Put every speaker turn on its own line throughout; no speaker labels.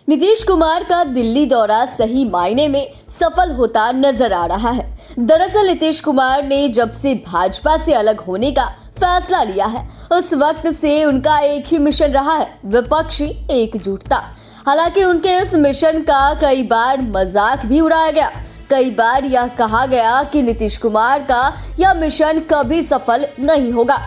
नीतीश कुमार का दिल्ली दौरा सही मायने में सफल होता नजर आ रहा है। दरअसल नीतीश कुमार ने जब से भाजपा से अलग होने का फैसला लिया है, उस वक्त से उनका एक ही मिशन रहा है, विपक्षी एकजुटता। हालांकि उनके इस मिशन का कई बार मजाक भी उड़ाया गया। कई बार यह कहा गया कि नीतीश कुमार का यह मिशन कभी सफल नहीं होगा।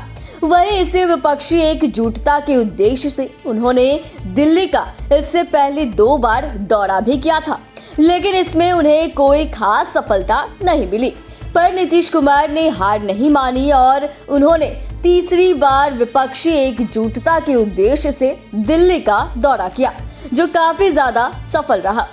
वहीं इसी विपक्षी एकजुटता के उद्देश्य से उन्होंने दिल्ली का इससे पहले 2 बार दौरा भी किया था, लेकिन इसमें उन्हें कोई खास सफलता नहीं मिली। पर नीतीश कुमार ने हार नहीं मानी और उन्होंने तीसरी बार विपक्षी एकजुटता के उद्देश्य से दिल्ली का दौरा किया, जो काफी ज्यादा सफल रहा।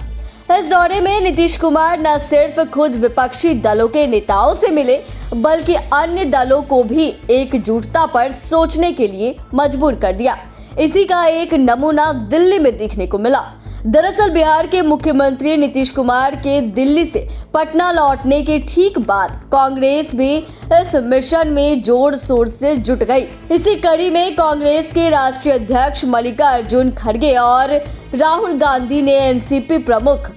इस दौरे में नीतीश कुमार न सिर्फ खुद विपक्षी दलों के नेताओं से मिले, बल्कि अन्य दलों को भी एकजुटता पर सोचने के लिए मजबूर कर दिया। इसी का एक नमूना दिल्ली में देखने को मिला। दरअसल बिहार के मुख्यमंत्री नीतीश कुमार के दिल्ली से पटना लौटने के ठीक बाद कांग्रेस भी इस मिशन में जोर शोर से जुट गई। इसी कड़ी में कांग्रेस के राष्ट्रीय अध्यक्ष मल्लिकार्जुन खड़गे और राहुल गांधी ने एनसीपी प्रमुख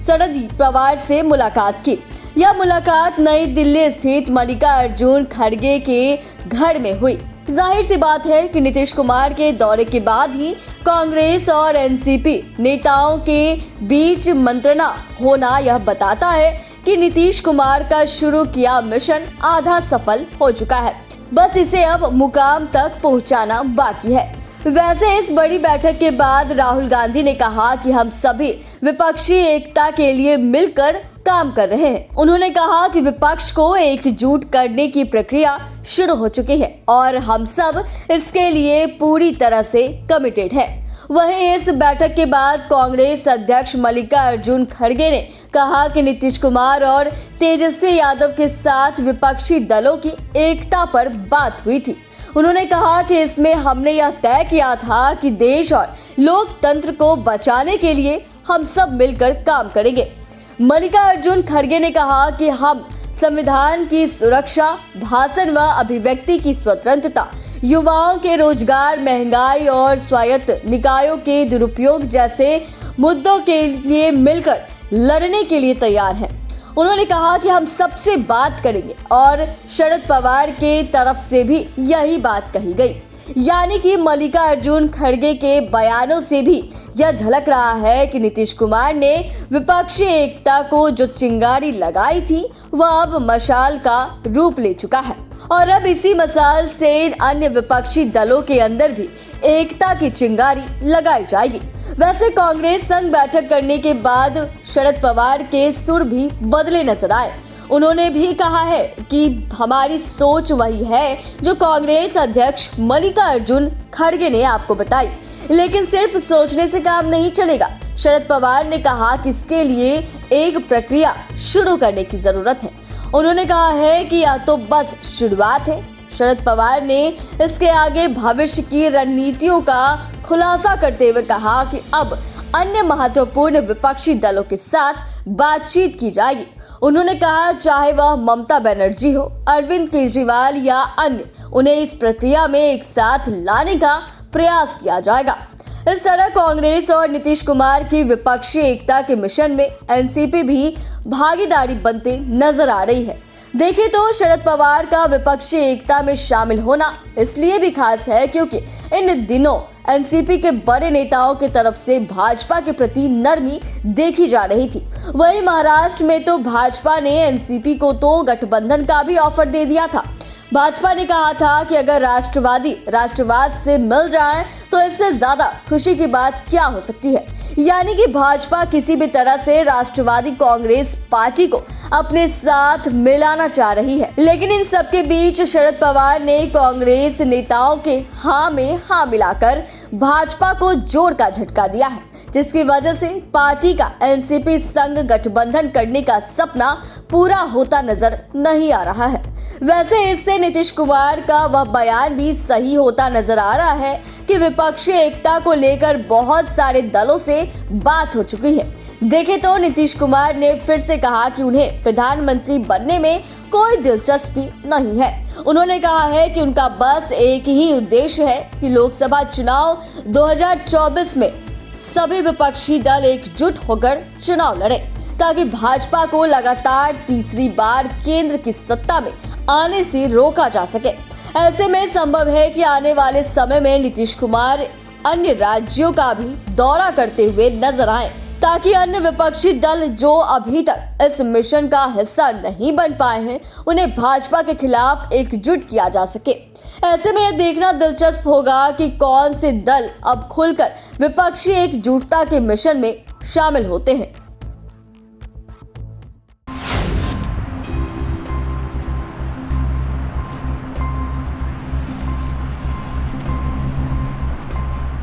शरद पवार से मुलाकात की। यह मुलाकात नई दिल्ली स्थित मल्लिकार्जुन खड़गे के घर में हुई। जाहिर सी बात है कि नीतीश कुमार के दौरे के बाद ही कांग्रेस और एनसीपी नेताओं के बीच मंत्रणा होना यह बताता है कि नीतीश कुमार का शुरू किया मिशन आधा सफल हो चुका है। बस इसे अब मुकाम तक पहुंचाना बाकी है। वैसे इस बड़ी बैठक के बाद राहुल गांधी ने कहा कि हम सभी विपक्षी एकता के लिए मिलकर काम कर रहे हैं। उन्होंने कहा कि विपक्ष को एकजुट करने की प्रक्रिया शुरू हो चुकी है और हम सब इसके लिए पूरी तरह से कमिटेड है। वहीं इस बैठक के बाद कांग्रेस अध्यक्ष मल्लिकार्जुन खड़गे ने कहा कि नीतीश कुमार और तेजस्वी यादव के साथ विपक्षी दलों की एकता पर बात हुई थी। उन्होंने कहा कि इसमें हमने यह तय किया था कि देश और लोकतंत्र को बचाने के लिए हम सब मिलकर काम करेंगे। मल्लिकार्जुन खड़गे ने कहा कि हम संविधान की सुरक्षा, भाषण व अभिव्यक्ति की स्वतंत्रता, युवाओं के रोजगार, महंगाई और स्वायत्त निकायों के दुरुपयोग जैसे मुद्दों के लिए मिलकर लड़ने के लिए तैयार हैं। उन्होंने कहा कि हम सबसे बात करेंगे और शरद पवार के तरफ से भी यही बात कही गई। यानी कि मल्लिकार्जुन खड़गे के बयानों से भी यह झलक रहा है कि नीतीश कुमार ने विपक्षी एकता को जो चिंगारी लगाई थी वह अब मशाल का रूप ले चुका है और अब इसी मशाल से अन्य विपक्षी दलों के अंदर भी एकता की चिंगारी लगाई जाएगी। वैसे कांग्रेस संग बैठक करने के बाद शरद पवार के सुर भी बदले नजर आए। उन्होंने भी कहा है कि हमारी सोच वही है जो कांग्रेस अध्यक्ष मल्लिकार्जुन खड़गे ने आपको बताई, लेकिन सिर्फ सोचने से काम नहीं चलेगा। शरद पवार ने कहा कि इसके लिए एक प्रक्रिया शुरू करने की जरूरत है। उन्होंने कहा है कि यह तो बस शुरुआत है। शरद पवार ने इसके आगे भविष्य की रणनीतियों का खुलासा करते हुए कहा कि अब अन्य महत्वपूर्ण विपक्षी दलों के साथ बातचीत की जाएगी। उन्होंने कहा चाहे वह ममता बनर्जी हो, अरविंद केजरीवाल या अन्य, उन्हें इस प्रक्रिया में एक साथ लाने का प्रयास किया जाएगा। इस तरह कांग्रेस और नीतीश कुमार की विपक्षी एकता के मिशन में एनसीपी भी भागीदारी बनते नजर आ रही है। देखें तो शरद पवार का विपक्षी एकता में शामिल होना इसलिए भी खास है क्योंकि इन दिनों एनसीपी के बड़े नेताओं की तरफ से भाजपा के प्रति नरमी देखी जा रही थी। वहीं महाराष्ट्र में तो भाजपा ने एनसीपी को तो गठबंधन का भी ऑफर दे दिया था। भाजपा ने कहा था कि अगर राष्ट्रवादी राष्ट्रवाद से मिल जाए तो इससे ज्यादा खुशी की बात क्या हो सकती है। यानी कि भाजपा किसी भी तरह से राष्ट्रवादी कांग्रेस पार्टी को अपने साथ मिलाना चाह रही है, लेकिन इन सब के बीच शरद पवार ने कांग्रेस नेताओं के हाँ में हाँ मिलाकर भाजपा को जोर का झटका दिया है, जिसकी वजह से पार्टी का एनसीपी संग गठबंधन करने का सपना पूरा होता नजर नहीं आ रहा है। वैसे इससे नीतीश कुमार का वह बयान भी सही होता नजर आ रहा है कि विपक्षी एकता को लेकर बहुत सारे दलों से बात हो चुकी है। देखें तो नीतीश कुमार ने फिर से कहा कि उन्हें प्रधानमंत्री बनने में कोई दिलचस्पी नहीं है। उन्होंने कहा है कि उनका बस एक ही उद्देश्य है कि लोकसभा चुनाव 2024 में सभी विपक्षी दल एकजुट होकर चुनाव लड़े ताकि भाजपा को लगातार तीसरी बार केंद्र की सत्ता में आने से रोका जा सके। ऐसे में संभव है कि आने वाले समय में नीतीश कुमार अन्य राज्यों का भी दौरा करते हुए नजर आए ताकि अन्य विपक्षी दल जो अभी तक इस मिशन का हिस्सा नहीं बन पाए हैं उन्हें भाजपा के खिलाफ एकजुट किया जा सके। ऐसे में यह देखना दिलचस्प होगा कि कौन से दल अब खुलकर विपक्षी एकजुटता के मिशन में शामिल होते हैं।